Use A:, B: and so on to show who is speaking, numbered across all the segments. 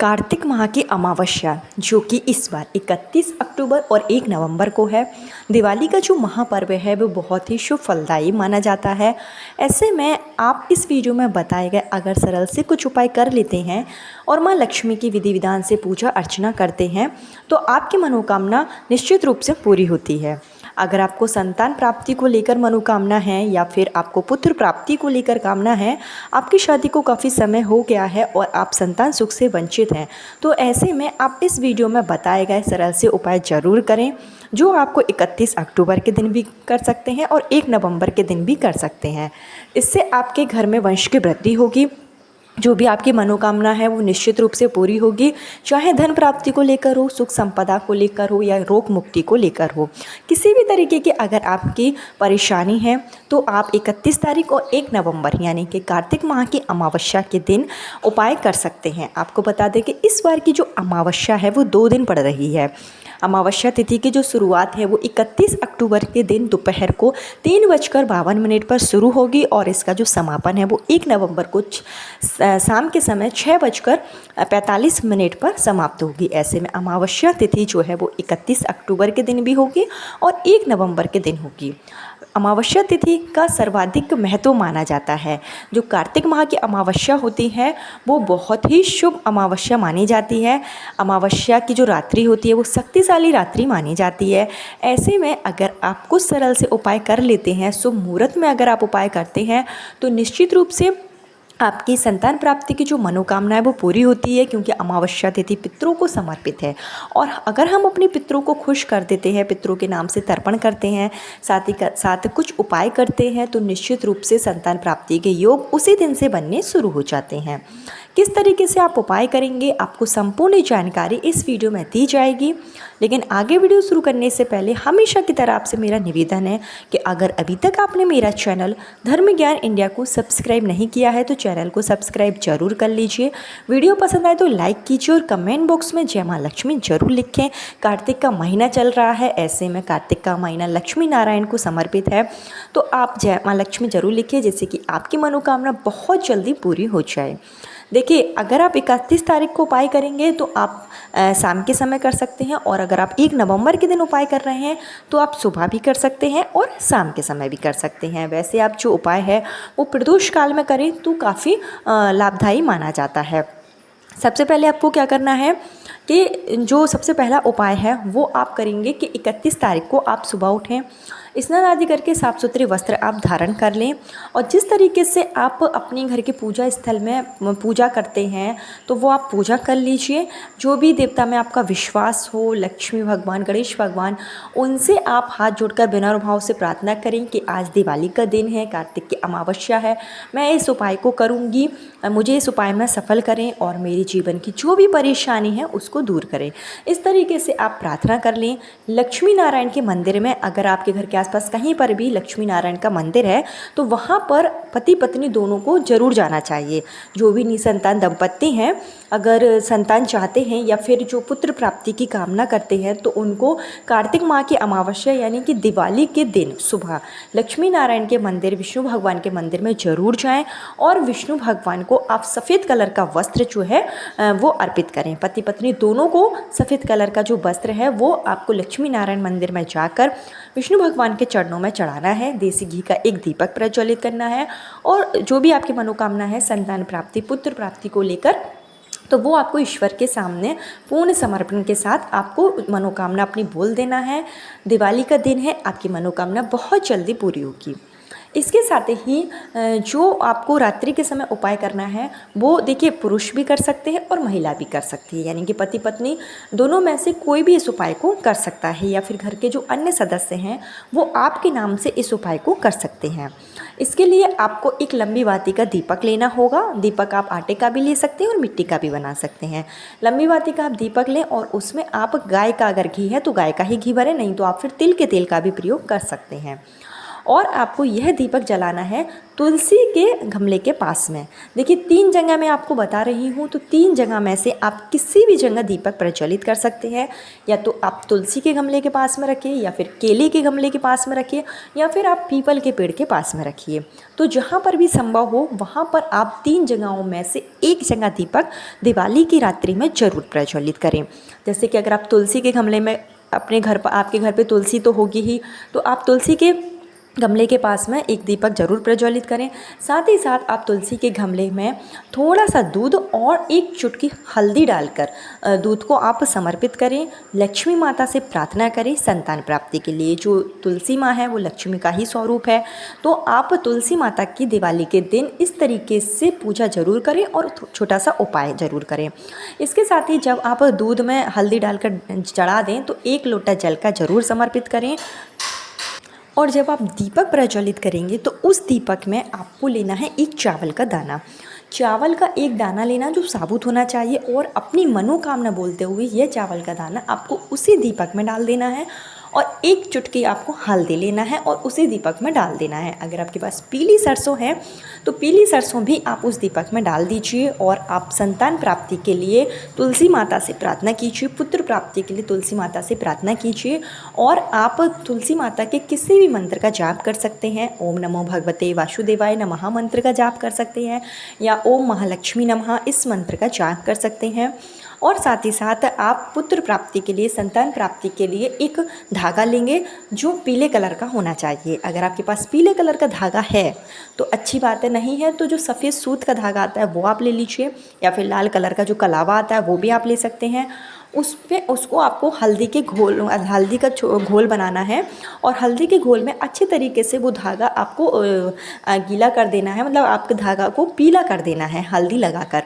A: कार्तिक माह की अमावस्या जो कि इस बार 31 अक्टूबर और 1 नवंबर को है। दिवाली का जो महापर्व है वो बहुत ही शुभ फलदायी माना जाता है। ऐसे में आप इस वीडियो में बताए गए अगर सरल से कुछ उपाय कर लेते हैं और माँ लक्ष्मी की विधि विधान से पूजा अर्चना करते हैं तो आपकी मनोकामना निश्चित रूप से पूरी होती है। अगर आपको संतान प्राप्ति को लेकर मनोकामना है या फिर आपको पुत्र प्राप्ति को लेकर कामना है, आपकी शादी को काफ़ी समय हो गया है और आप संतान सुख से वंचित हैं, तो ऐसे में आप इस वीडियो में बताए गए सरल से उपाय ज़रूर करें, जो आपको 31 अक्टूबर के दिन भी कर सकते हैं और 1 नवंबर के दिन भी कर सकते हैं। इससे आपके घर में वंश की वृद्धि होगी, जो भी आपकी मनोकामना है वो निश्चित रूप से पूरी होगी, चाहे धन प्राप्ति को लेकर हो, सुख संपदा को लेकर हो या रोग मुक्ति को लेकर हो। किसी भी तरीके की अगर आपकी परेशानी है तो आप 31 तारीख और 1 नवंबर यानी कि कार्तिक माह की अमावस्या के दिन उपाय कर सकते हैं। आपको बता दें कि इस बार की जो अमावस्या है वो 2 दिन पड़ रही है। अमावस्या तिथि की जो शुरुआत है वो 31 अक्टूबर के दिन दोपहर को 3:52 पर शुरू होगी और इसका जो समापन है वो 1 नवंबर को शाम के समय 6:45 पर समाप्त होगी। ऐसे में अमावस्या तिथि जो है वो 31 अक्टूबर के दिन भी होगी और 1 नवंबर के दिन होगी। अमावस्या तिथि का सर्वाधिक महत्व माना जाता है। जो कार्तिक माह की अमावस्या होती है वो बहुत ही शुभ अमावस्या मानी जाती है। अमावस्या की जो रात्रि होती है वो शक्तिशाली रात्रि मानी जाती है। ऐसे में अगर आप कुछ सरल से उपाय कर लेते हैं, शुभ मुहूर्त में अगर आप उपाय करते हैं तो निश्चित रूप से आपकी संतान प्राप्ति की जो मनोकामना है वो पूरी होती है, क्योंकि अमावस्या तिथि पितरों को समर्पित है। और अगर हम अपने पितरों को खुश कर देते हैं, पितरों के नाम से तर्पण करते हैं, साथ कुछ उपाय करते हैं तो निश्चित रूप से संतान प्राप्ति के योग उसी दिन से बनने शुरू हो जाते हैं। किस तरीके से आप उपाय करेंगे आपको संपूर्ण जानकारी इस वीडियो में दी जाएगी। लेकिन आगे वीडियो शुरू करने से पहले हमेशा की तरह आपसे मेरा निवेदन है कि अगर अभी तक आपने मेरा चैनल धर्म ज्ञान इंडिया को सब्सक्राइब नहीं किया है तो चैनल को सब्सक्राइब जरूर कर लीजिए। वीडियो पसंद आए तो लाइक कीजिए और कमेंट बॉक्स में जय माँ लक्ष्मी जरूर लिखें। कार्तिक का महीना चल रहा है, ऐसे में कार्तिक का महीना लक्ष्मी नारायण को समर्पित है, तो आप जय माँ लक्ष्मी जरूर लिखिए, जिससे कि आपकी मनोकामना बहुत जल्दी पूरी हो जाए। देखिए, अगर आप 31 तारीख को उपाय करेंगे तो आप शाम के समय कर सकते हैं, और अगर आप 1 नवंबर के दिन उपाय कर रहे हैं तो आप सुबह भी कर सकते हैं और शाम के समय भी कर सकते हैं। वैसे आप जो उपाय है वो प्रदोष काल में करें तो काफ़ी लाभदायी माना जाता है। सबसे पहले आपको क्या करना है कि जो सबसे पहला उपाय है वो आप करेंगे कि 31 तारीख को आप सुबह उठें, स्नान आदि करके साफ सुथरे वस्त्र आप धारण कर लें, और जिस तरीके से आप अपने घर के पूजा स्थल में पूजा करते हैं तो वो आप पूजा कर लीजिए। जो भी देवता में आपका विश्वास हो, लक्ष्मी भगवान, गणेश भगवान, उनसे आप हाथ जोड़कर विनम्र भाव से प्रार्थना करें कि आज दिवाली का दिन है, कार्तिक की अमावस्या है, मैं इस उपाय को करूँगी, मुझे इस उपाय में सफल करें और मेरे जीवन की जो भी परेशानी है उसको दूर करें। इस तरीके से आप प्रार्थना कर लें। लक्ष्मी नारायण के मंदिर में, अगर आपके घर के आसपास कहीं पर भी लक्ष्मी नारायण का मंदिर है तो वहाँ पर पति पत्नी दोनों को जरूर जाना चाहिए। जो भी निसंतान दंपत्ति हैं, अगर संतान चाहते हैं या फिर जो पुत्र प्राप्ति की कामना करते हैं तो उनको कार्तिक माह की अमावस्या यानी कि दिवाली के दिन सुबह लक्ष्मी नारायण के मंदिर, विष्णु भगवान के मंदिर में जरूर जाएं और विष्णु भगवान को आप सफ़ेद कलर का वस्त्र जो है वो अर्पित करें। पति पत्नी दोनों को सफ़ेद कलर का जो वस्त्र है वो आपको लक्ष्मी नारायण मंदिर में जाकर विष्णु भगवान के चरणों में चढ़ाना है। देसी घी का एक दीपक प्रज्वलित करना है, और जो भी आपकी मनोकामना है संतान प्राप्ति, पुत्र प्राप्ति को लेकर, तो वो आपको ईश्वर के सामने पूर्ण समर्पण के साथ आपको मनोकामना अपनी बोल देना है। दिवाली का दिन है, आपकी मनोकामना बहुत जल्दी पूरी होगी। इसके साथ ही जो आपको रात्रि के समय उपाय करना है वो देखिए, पुरुष भी कर सकते हैं और महिला भी कर सकती है, यानी कि पति पत्नी दोनों में से कोई भी इस उपाय को कर सकता है, या फिर घर के जो अन्य सदस्य हैं वो आपके नाम से इस उपाय को कर सकते हैं। इसके लिए आपको एक लंबी बाती का दीपक लेना होगा। दीपक आप आटे का भी ले सकते हैं और मिट्टी का भी बना सकते हैं। लंबी बाती का आप दीपक लें और उसमें आप गाय का, अगर घी है तो गाय का ही घी भरें, नहीं तो आप फिर तिल के तेल का भी प्रयोग कर सकते हैं। और आपको यह दीपक जलाना है तुलसी के गमले के पास में। देखिए 3 जगह मैं आपको बता रही हूँ, तो 3 जगह में से आप किसी भी जगह दीपक प्रज्वलित कर सकते हैं। या तो आप तुलसी के गमले के पास में रखिए, या फिर केले के गमले के पास में रखिए, या फिर आप पीपल के पेड़ के पास में रखिए। तो जहाँ पर भी संभव हो वहाँ पर आप 3 जगहों में से एक जगह दीपक दिवाली की रात्रि में ज़रूर प्रज्वलित करें। जैसे कि अगर आप तुलसी के गमले में अपने घर पर, आपके घर पे तुलसी तो होगी ही, तो आप तुलसी के गमले के पास में एक दीपक ज़रूर प्रज्वलित करें। साथ ही साथ आप तुलसी के गमले में थोड़ा सा दूध और एक चुटकी हल्दी डालकर दूध को आप समर्पित करें। लक्ष्मी माता से प्रार्थना करें संतान प्राप्ति के लिए। जो तुलसी माँ है वो लक्ष्मी का ही स्वरूप है, तो आप तुलसी माता की दिवाली के दिन इस तरीके से पूजा ज़रूर करें और छोटा सा उपाय ज़रूर करें। इसके साथ ही जब आप दूध में हल्दी डालकर चढ़ा दें तो 1 लोटा जल का ज़रूर समर्पित करें। और जब आप दीपक प्रज्वलित करेंगे तो उस दीपक में आपको लेना है एक चावल का दाना। चावल का एक दाना लेना जो साबुत होना चाहिए, और अपनी मनोकामना बोलते हुए यह चावल का दाना आपको उसी दीपक में डाल देना है। और एक चुटकी आपको हल्दी लेना है और उसी दीपक में डाल देना है। अगर आपके पास पीली सरसों है तो पीली सरसों भी आप उस दीपक में डाल दीजिए। और आप संतान प्राप्ति के लिए तुलसी माता से प्रार्थना कीजिए, पुत्र प्राप्ति के लिए तुलसी माता से प्रार्थना कीजिए। और आप तुलसी माता के किसी भी मंत्र का जाप कर सकते हैं। ओम नमो भगवते वासुदेवाय नमः मंत्र का जाप कर सकते हैं, या ओम महालक्ष्मी नमः इस मंत्र का जाप कर सकते हैं। और साथ ही साथ आप पुत्र प्राप्ति के लिए, संतान प्राप्ति के लिए एक धागा लेंगे जो पीले कलर का होना चाहिए। अगर आपके पास पीले कलर का धागा है तो अच्छी बात है, नहीं है तो जो सफ़ेद सूत का धागा आता है वो आप ले लीजिए, या फिर लाल कलर का जो कलावा आता है वो भी आप ले सकते हैं। उसको आपको हल्दी का घोल बनाना है, और हल्दी के घोल में अच्छे तरीके से वो धागा आपको गीला कर देना है, मतलब आपके धागा को पीला कर देना है हल्दी लगाकर।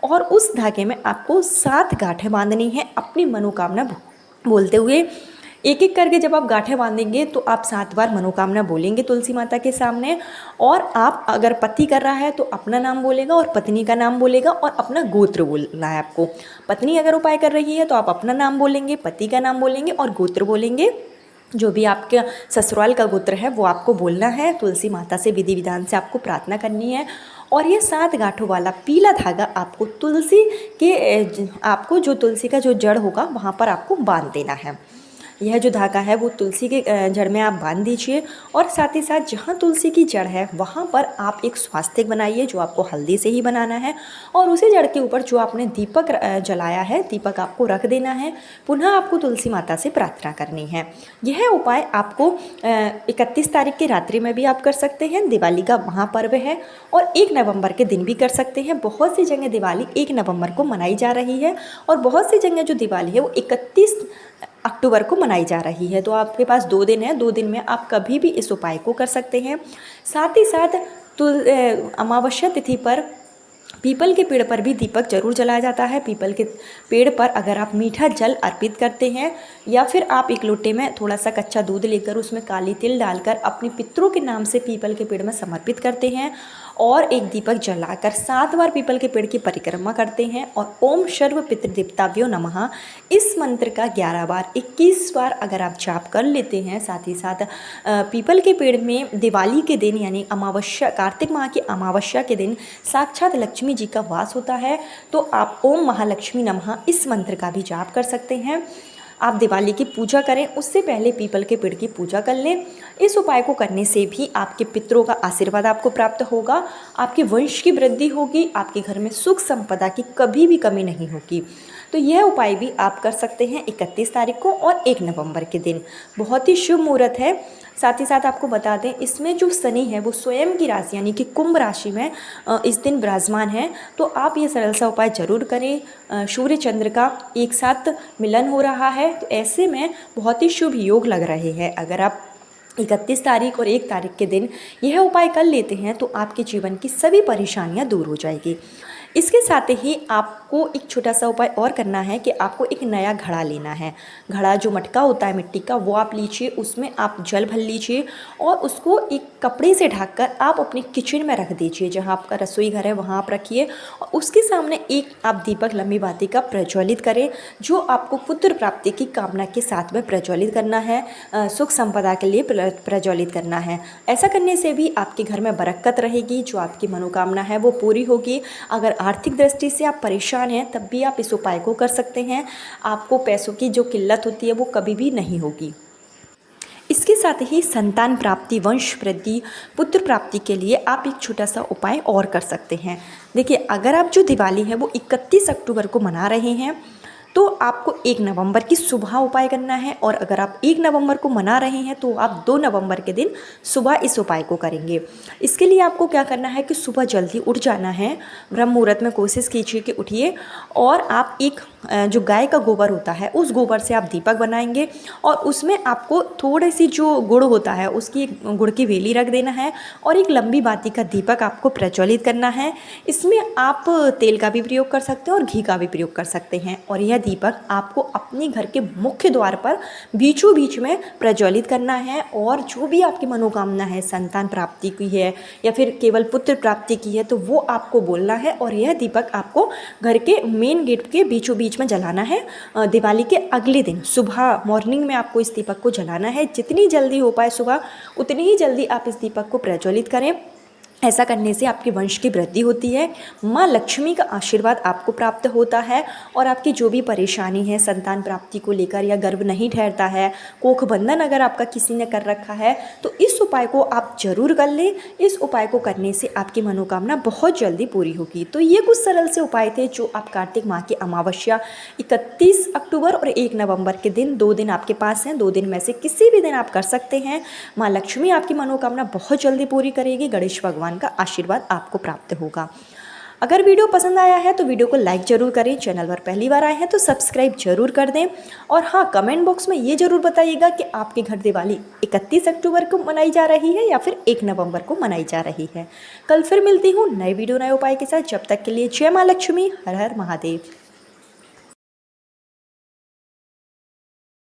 A: और उस धागे में आपको 7 गांठें बांधनी है अपनी मनोकामना बोलते हुए। एक एक करके जब आप गांठें बांधेंगे तो आप 7 बार मनोकामना बोलेंगे तुलसी माता के सामने। और आप अगर पति कर रहा है तो अपना नाम बोलेगा, और पत्नी का नाम बोलेगा, और अपना गोत्र बोलना है आपको। पत्नी अगर उपाय कर रही है तो आप अपना नाम बोलेंगे, पति का नाम बोलेंगे और गोत्र बोलेंगे। जो भी आपके ससुराल का गोत्र है वो आपको बोलना है। तुलसी माता से विधि विधान से आपको प्रार्थना करनी है। और ये 7 गांठों वाला पीला धागा आपको जो तुलसी का जो जड़ होगा वहाँ पर आपको बांध देना है। यह जो धागा है वो तुलसी के जड़ में आप बांध दीजिए। और साथ ही साथ जहाँ तुलसी की जड़ है वहाँ पर आप एक स्वास्तिक बनाइए जो आपको हल्दी से ही बनाना है। और उसी जड़ के ऊपर जो आपने दीपक जलाया है, दीपक आपको रख देना है। पुनः आपको तुलसी माता से प्रार्थना करनी है। यह उपाय आपको 31 तारीख की रात्रि में भी आप कर सकते हैं, दिवाली का महापर्व है। और 1 नवंबर के दिन भी कर सकते हैं। बहुत सी जगह दिवाली 1 नवंबर को मनाई जा रही है, और बहुत सी जगह जो दिवाली है वो 31 अक्टूबर को मनाई जा रही है। तो आपके पास 2 दिन है, 2 दिन में आप कभी भी इस उपाय को कर सकते हैं। साथ ही साथ अमावस्या तिथि पर पीपल के पेड़ पर भी दीपक जरूर जलाया जाता है। पीपल के पेड़ पर अगर आप मीठा जल अर्पित करते हैं, या फिर आप एक लोटे में थोड़ा सा कच्चा दूध लेकर उसमें काली तिल डालकर अपने पितरों के नाम से पीपल के पेड़ में समर्पित करते हैं, और एक दीपक जलाकर 7 बार पीपल के पेड़ की परिक्रमा करते हैं, और ओम सर्व पितृदेवताभ्यो नमः इस मंत्र का 11 बार 21 बार अगर आप जाप कर लेते हैं। साथ ही साथ पीपल के पेड़ में दिवाली के दिन यानी अमावस्या, कार्तिक माह की अमावस्या के दिन साक्षात लक्ष्मी जी का वास होता है, तो आप ओम महालक्ष्मी नमः इस मंत्र का भी जाप कर सकते हैं। आप दिवाली की पूजा करें, उससे पहले पीपल के पेड़ की पूजा कर लें। इस उपाय को करने से भी आपके पितरों का आशीर्वाद आपको प्राप्त होगा, आपके वंश की वृद्धि होगी, आपके घर में सुख संपदा की कभी भी कमी नहीं होगी। तो यह उपाय भी आप कर सकते हैं 31 तारीख को और 1 नवंबर के दिन। बहुत ही शुभ मुहूर्त है। साथ ही साथ आपको बता दें, इसमें जो शनि है वो स्वयं की राशि यानी कि कुंभ राशि में इस दिन विराजमान है। तो आप ये सरल सा उपाय जरूर करें। सूर्य चंद्र का एक साथ मिलन हो रहा है, तो ऐसे में बहुत ही शुभ योग लग रहे हैं। अगर आप 31 तारीख और 1 तारीख के दिन यह उपाय कर लेते हैं तो आपके जीवन की सभी परेशानियां दूर हो जाएगी। इसके साथ ही आप आपको एक छोटा सा उपाय और करना है कि आपको एक नया घड़ा लेना है। घड़ा जो मटका होता है मिट्टी का वो आप लीजिए, उसमें आप जल भर लीजिए और उसको एक कपड़े से ढककर आप अपने किचन में रख दीजिए, जहाँ आपका रसोई घर है वहाँ आप रखिए। और उसके सामने एक आप दीपक लंबी बाती का प्रज्वलित करें, जो आपको पुत्र प्राप्ति की कामना के साथ में प्रज्वलित करना है, सुख संपदा के लिए प्रज्वलित करना है। ऐसा करने से भी आपके घर में बरकत रहेगी, जो आपकी मनोकामना है वो पूरी होगी। अगर आर्थिक दृष्टि से आप परेशान हैं तब भी आप इस उपाय को कर सकते हैं। आपको पैसों की जो किल्लत होती है वो कभी भी नहीं होगी। इसके साथ ही संतान प्राप्ति, वंश वृद्धि, पुत्र प्राप्ति के लिए आप एक छोटा सा उपाय और कर सकते हैं। देखिए, अगर आप जो दिवाली है वो 31 अक्टूबर को मना रहे हैं तो आपको 1 नवंबर की सुबह उपाय करना है, और अगर आप 1 नवंबर को मना रहे हैं तो आप 2 नवंबर के दिन सुबह इस उपाय को करेंगे। इसके लिए आपको क्या करना है कि सुबह जल्दी उठ जाना है, ब्रह्म मुहूर्त में कोशिश कीजिए कि उठिए, और आप एक जो गाय का गोबर होता है उस गोबर से आप दीपक बनाएंगे, और उसमें आपको थोड़ी सी जो गुड़ होता है उसकी गुड़ की वेली रख देना है, और एक लंबी बाती का दीपक आपको प्रज्वलित करना है। इसमें आप तेल का भी प्रयोग कर सकते हैं और घी का भी प्रयोग कर सकते हैं, और यह दीपक आपको अपने घर के मुख्य द्वार पर बीचों बीच में प्रज्वलित करना है। और जो भी आपकी मनोकामना है, संतान प्राप्ति की है या फिर केवल पुत्र प्राप्ति की है, तो वो आपको बोलना है, और यह दीपक आपको घर के मेन गेट के बीचों बीच में जलाना है। दिवाली के अगले दिन सुबह मॉर्निंग में आपको इस दीपक को जलाना है। जितनी जल्दी हो पाए सुबह उतनी ही जल्दी आप इस दीपक को प्रज्वलित करें। ऐसा करने से आपके वंश की वृद्धि होती है, माँ लक्ष्मी का आशीर्वाद आपको प्राप्त होता है, और आपकी जो भी परेशानी है संतान प्राप्ति को लेकर, या गर्भ नहीं ठहरता है, कोख बंधन अगर आपका किसी ने कर रखा है, तो इस उपाय को आप जरूर कर लें। इस उपाय को करने से आपकी मनोकामना बहुत जल्दी पूरी होगी। तो ये कुछ सरल से उपाय थे जो आप कार्तिक माह की अमावस्या 31 अक्टूबर और 1 नवंबर के दिन, 2 दिन आपके पास हैं, 2 दिन में से किसी भी दिन आप कर सकते हैं। माँ लक्ष्मी आपकी मनोकामना बहुत जल्दी पूरी करेगी, गणेश भगवान का आशीर्वाद आपको प्राप्त होगा। अगर वीडियो पसंद आया है तो वीडियो को लाइक जरूर करें, चैनल पर पहली बार आए हैं तो सब्सक्राइब जरूर कर दें, और हाँ, कमेंट बॉक्स में ये जरूर बताइएगा कि आपके घर दिवाली 31 अक्टूबर को मनाई जा रही है या फिर 1 नवंबर को मनाई जा रही है। कल फिर मिलती हूँ नए वीडियो नए उपाय के साथ। जब तक के लिए जय माँ लक्ष्मी, हर हर महादेव।